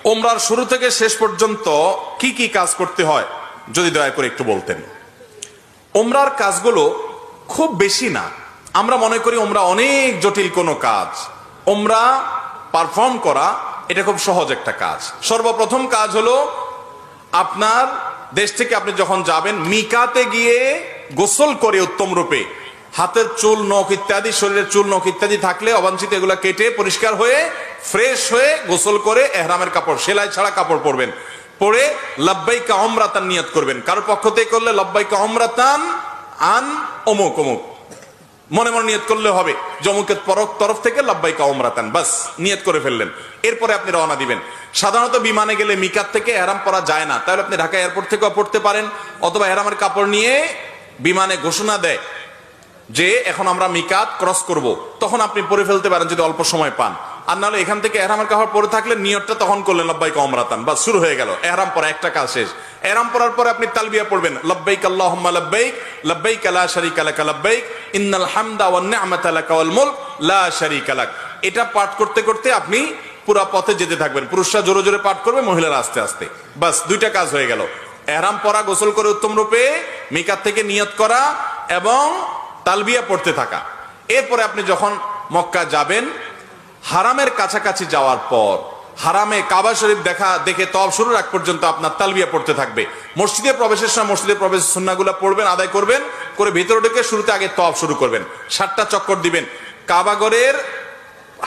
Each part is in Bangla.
ওমরার শুরু থেকে শেষ পর্যন্ত কি কি কাজ করতে হয় যদি দয়া করে একটু বলতেন। ওমরার কাজগুলো খুব বেশি না, আমরা মনে করি ওমরা অনেক জটিল কোনো কাজ। ওমরা পারফর্ম করা এটা খুব সহজ একটা কাজ। সর্বপ্রথম কাজ হলো আপনার দেশ থেকে আপনি যখন যাবেন মিকাতে গিয়ে গোসল করে উত্তম রূপে হাতের চুল নখ ইত্যাদি, শরীরের চুল নখ ইত্যাদি থাকলে অবাঞ্ছিত এগুলা কেটে পরিষ্কার হয়ে ফ্রেশ হয়ে গোসল করে এহরামের কাপড়, সেলাই ছাড়া কাপড় পরবেন, পরে লাব্বাইকা উমরাতান নিয়ত করবেন। কারোর পক্ষ থেকে করলে লাব্বাইকা উমরাতান আন অমুক অমুক মনে মনে নিয়ত করলে হবে, জমুকের তরফ থেকে লাব্বাইকা উমরাতান, বাস নিয়ত করে ফেললেন। এরপরে আপনি রওনা দিবেন। সাধারণত বিমানে গেলে মিকাত থেকে এহরাম পরা যায় না, তাহলে আপনি ঢাকা এয়ারপোর্ট থেকেও পড়তে পারেন, অথবা এহরামের কাপড় নিয়ে বিমানে ঘোষণা দেয় যে এখন আমরা মিকাত ক্রস করব, তখন আপনি পরে ফেলতে পারেন যদি অল্প সময় পান। আর নাহলে এখান থেকে এহরামের কাপড় পরে থাকলে নিয়তটা তখন করলেন লাব্বাইকা উমরাতান, বাস শুরু হয়ে গেল এহরাম পরা, একটা কাজ শেষ। এহরাম পরার পরে আপনি তালবিয়া পড়বেন, লাব্বাইক আল্লাহুম্মা লাব্বাইক লাব্বাইক লা শারীকা লাক লাব্বাইক ইন্নাল হামদা ওয়ান নি'মাতা লাকা ওয়াল মুলক লা শারীকা লাক। এটা পাঠ করতে করতে আপনি পুরো পথে যেতে থাকবেন। পুরুষরা জোরে জোরে পাঠ করবে, মহিলারা আস্তে আস্তে, বাস দুইটা কাজ হয়ে গেল। এহরাম পরা, গোসল করে উত্তম রূপে মিকাত থেকে নিয়ত করা এবং তালবিয়া পড়তে থাকা। এরপরে আপনি যখন মক্কা যাবেন, হারামের কাছাকাছি যাওয়ার পর হারামে কাবা শরীফ দেখে তওয়াফ শুরুর আগ পর্যন্ত আপনার তালবিয়া পড়তে থাকবে। মসজিদে প্রবেশের সময় মসজিদে প্রবেশের সুন্নাহগুলো পড়বেন, আদায় করবেন, করে ভিতরে ঢুকে শুরুতে আগে তওয়াফ শুরু করবেন। 7টা চক্কর দিবেন। কাবাগরের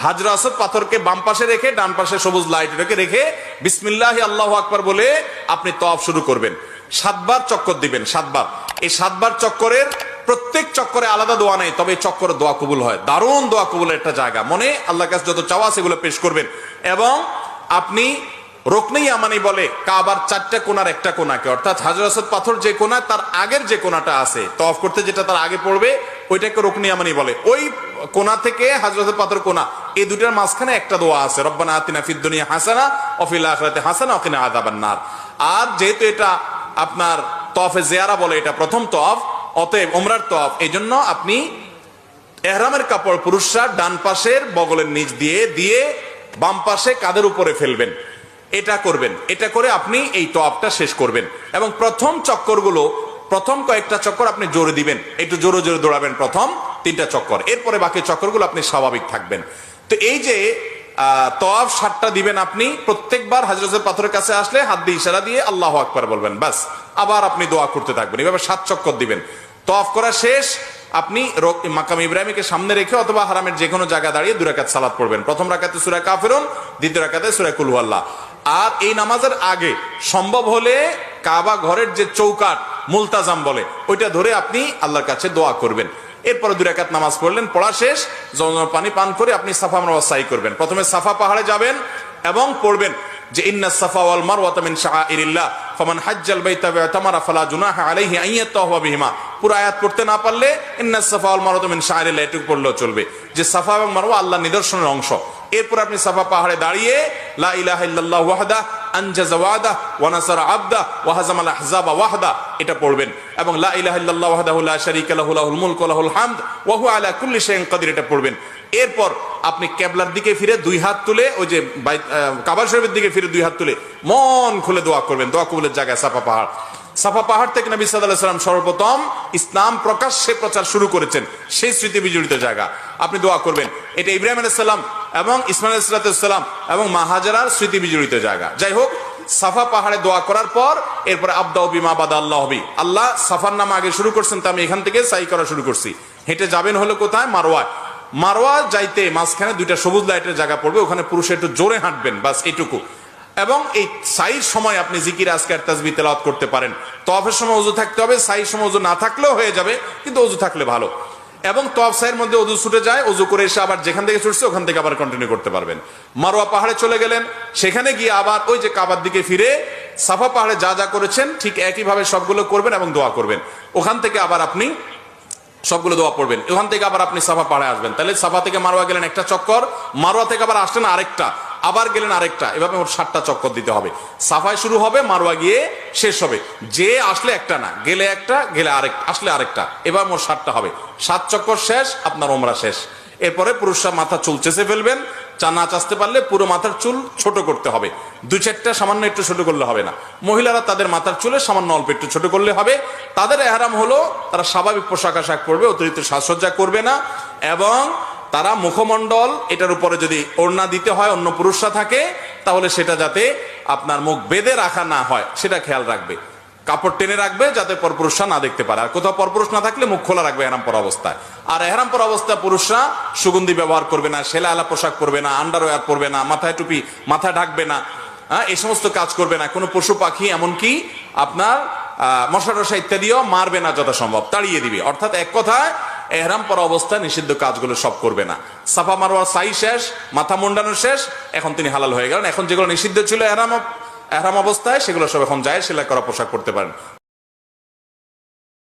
হাজরা আসওয়াদ পাথরকে বাম পাশে রেখে ডান পাশে সবুজ লাইট রেখে বিসমিল্লাহি আল্লাহু আকবার বলে আপনি তওয়াফ শুরু করবেন। 7বার চক্কর দিবেন, 7বার। এই 7বার চক্করের প্রত্যেক চক্করে আলাদা দোয়া নেই, তবে চক্করে দোয়া কবুল হয়। দারুণ দোয়া কবুলের একটা জায়গা। মনে আল্লাহর কাছে যত চাওয়া সেগুলো পেশ করবেন। এবং আপনি রুকনে ইয়ামানি বলে কাবার 4টা কোণার একটা কোণাকে, অর্থাৎ হাজর আসওয়াদ পাথর যে কোণা তার আগের যে কোণাটা আছে তওয়াফ করতে যেটা তার আগে পড়বে ওইটাকে রুকনে ইয়ামানি বলে। ওই কোণা থেকে হাজর আসওয়াদ পাথর কোণা, এই দুটার মাঝখানে একটা দোয়া আছে, রব্বানা আতিনা ফিদ দুনিয়া হাসানা ওয়া ফিল আখিরাতি হাসানা ওয়া কিনা আযাবান নার। আর যেহেতু এটা আপনার তওয়াফে জিয়ারা বলে, এটা প্রথম তওয়াফ, অতএব ওমরার তওয়াফ, এইজন্য আপনি এহরামের কাপড় পুরুষরা ডান পাশের বগলের নিচ দিয়ে বাম পাশে কাঁধের উপরে ফেলবেন। এটা করবেন। এটা করে আপনি এই তওয়াফটা শেষ করবেন। এবং প্রথম চক্করগুলো, প্রথম কয়েকটা চক্কর আপনি জোরে দিবেন, একটু জোরে জোরে দৌড়াবেন প্রথম 3টা চক্কর। এরপরে বাকি চক্করগুলো আপনি স্বাভাবিক থাকবেন। তো এই যে তওয়াফ 7টা দিবেন আপনি, প্রত্যেকবার হাজর আসওয়াদ পাথরের কাছে আসলে হাত দিয়ে ইশারা দিয়ে আল্লাহু আকবার বলবেন, বাস। আবার আপনি দোয়া করতে থাকবেন, এভাবে 7 চক্কর দিবেন। তওয়াফ করা শেষ, আপনি মাকাম ইব্রাহিমকে সামনে রেখে অথবা হারামের যে কোনো জায়গা দাঁড়িয়ে 2 রাকাত সালাত পড়বেন। প্রথম রাকাতে সূরা কাফিরুন, দ্বিতীয় রাকাতে সূরা কুল হুয়াল্লাহ। আর এই নামাজের আগে সম্ভব হলে কাবা ঘরের যে চৌকাট মুলতাজাম বলে ওইটা ধরে আপনি আল্লাহর কাছে দোয়া করবেন। এরপরে 2 রাকাত নামাজ পড়লেন, পড়া শেষ, জমজম পানি পান করে আপনি সাফা মারওয়া সাই করবেন। প্রথমে সাফা পাহাড়ে যাবেন এবং পড়বেন যে ইন্নাস সাফা ওয়াল মারওয়াতা মিন শাআইরিল্লাহ ফামান হাজ্জাল বাইতা ওয়া তামারা ফালা জুনাহা আলাইহি আন ইয়াতাওয়াফা বিহিমা। পুরো আয়াত পড়তে না পারলে ইন্নাস সাফা ওয়াল মারওয়াতা মিন শাআইরিল্লাহ এটুকু পড়লেও চলবে, যে সাফা এবং মারওয়া আল্লাহর নিদর্শনের অংশ। এরপর আপনি সাফা পাহাড়ে দাঁড়িয়ে লা ইলাহা ইল্লাল্লাহ ওয়াহদা আনজাযা ওয়াদা ওয়া নাসারা আবদা ওয়া হাযামাল আহজাবা ওয়াহদা এটা পড়বেন। এবং লা ইলাহা ইল্লাল্লাহ ওয়াহদাহু লা শারীকা লাহু লাহুল মুলকু ওয়া লাহুল হামদ ওয়া হুয়া আলা কুল্লি শাইইন কাদির এটা পড়বেন। এরপর আপনি কিবলার দিকে ফিরে 2 হাত তুলে, ওই যে কাবা শরীফের দিকে ফিরে 2 হাত তুলে মন খুলে দোয়া করবেন। দোয়া কবুলের জায়গায় সাফা পাহাড়। সাফা পাহাড় থেকে নবী সাল্লাল্লাহু আলাইহি ওয়াসাল্লাম সর্বপ্রথম ইসলাম প্রকাশ্যে প্রচার শুরু করেছেন, সেই স্মৃতি বিজড়িত জায়গা। আপনি দোয়া করবেন। এটা ইব্রাহিম আলাইহিস সালাম এবং ইসমাঈল আলাইহিস সালাম এবং মা হাজারার স্মৃতি বিজড়িত জায়গা। যাই হোক, সাফা পাহাড়ে দোয়া করার পর এরপরে আবদাউ বিমা বাদা আল্লাহু বি, আল্লাহ সাফার নাম আগে শুরু করছেন, তো আমি এখান থেকে সাই করা শুরু করছি। হেঁটে যাবেন হলো কোথায়? মারওয়ায়। মারওয়া যাইতে মাঝখানে 2টা সবুজ লাইটের জায়গা পড়বে, ওখানে পুরুষে একটু জোরে হাঁটবেন, বাস এইটুকু। এবং এই সাইর সময় আপনি জিকির আজকার তাসবিহ তেলাওয়াত করতে পারেন। তওয়াফের সময় ওযু থাকতে হবে, সাইর সময় ওযু না থাকলেও হয়ে যাবে, কিন্তু ওযু থাকলে ভালো। এবং তওয়াফ সাইয়ের মধ্যে ওযু ছুটে যায়, ওযু করে এসে আবার যেখান থেকে ছুটছে ওখান থেকে আবার কন্টিনিউ করতে পারবেন। মারওয়া পাহাড়ে চলে গেলেন, সেখানে গিয়ে আবার ওই যে কাবার দিকে ফিরে সাফা পাহাড়ে যা যা করেছেন ঠিক একইভাবে সবগুলো করবেন এবং দোয়া করবেন। ওখান থেকে আবার আপনি সবগুলো দোয়া পড়বেন। ওখান থেকে আবার আপনি সাফা পাহাড়ে আসবেন। তাহলে সাফা থেকে মারওয়া গেলেন একটা চক্কর, মারওয়া থেকে আবার আসলেন আরেকটা, আবার গেলেন আরেকটা, এভাবে মোট 7টা চক্কর দিতে হবে। সাফায় শুরু হবে, মারওয়া গিয়ে শেষ হবে। যে আসলে একটা না, গেলে একটা, গেলে আরেকটা, আসলে আরেকটা, এবার মোট 7টা হবে। 7 চক্কর শেষ, আপনার ওমরা শেষ। এরপরে পুরুষরা মাথা চুল চেঁচে ফেলবেন, নাচ আসতে পারলে পুরো মাথার চুল ছোট করতে হবে, 2-4টা সামান্য একটু ছোট করলে হবে না। মহিলারা তাদের মাথার চুলে সামান্য অল্প একটু ছোট করলে হবে। তাদের ইহরাম হলো তারা স্বাভাবিক পোশাক আশাক পরবে, অতিরিক্ত সাজসজ্জা করবে না, এবং তারা মুখমণ্ডল এটার উপরে যদি ওড়না দিতে হয় অন্য পুরুষরা থাকে তাহলে সেটা যাতে আপনার মুখ বেঁধে রাখা না হয় সেটা খেয়াল রাখবে, কাপড় টেনে রাখবে যাতে পরপুরুষরা না দেখতে পারে। আর কোথাও পরপুরুষ না থাকলে মুখ খোলা রাখবে এহরাম পরা অবস্থায়। আর এহরাম পরা অবস্থায় পুরুষরা সুগন্ধি ব্যবহার করবে না, সেলা আলা পোশাক পরবে না, আন্ডারওয়্যার পরবে না, মাথায় টুপি মাথা ঢাকবে না, এই সমস্ত কাজ করবে না। কোনো পশু পাখি এমনকি আপনার মশা টশা ইত্যাদিও মারবে না, যথাসম্ভব তাড়িয়ে দিবে। অর্থাৎ এক কথায় এহরাম পরা অবস্থায় নিষিদ্ধ কাজগুলো সব করবে না। সাফা মারওয়ার সাই শেষ, মাথা মুন্ডানো শেষ, এখন তিনি হালাল হয়ে গেলেন। এখন যেগুলো নিষিদ্ধ ছিল এহরাম অবস্থায় সেগুলো সব এখন যায়, সেলাই করা পোশাক পরতে পারেন।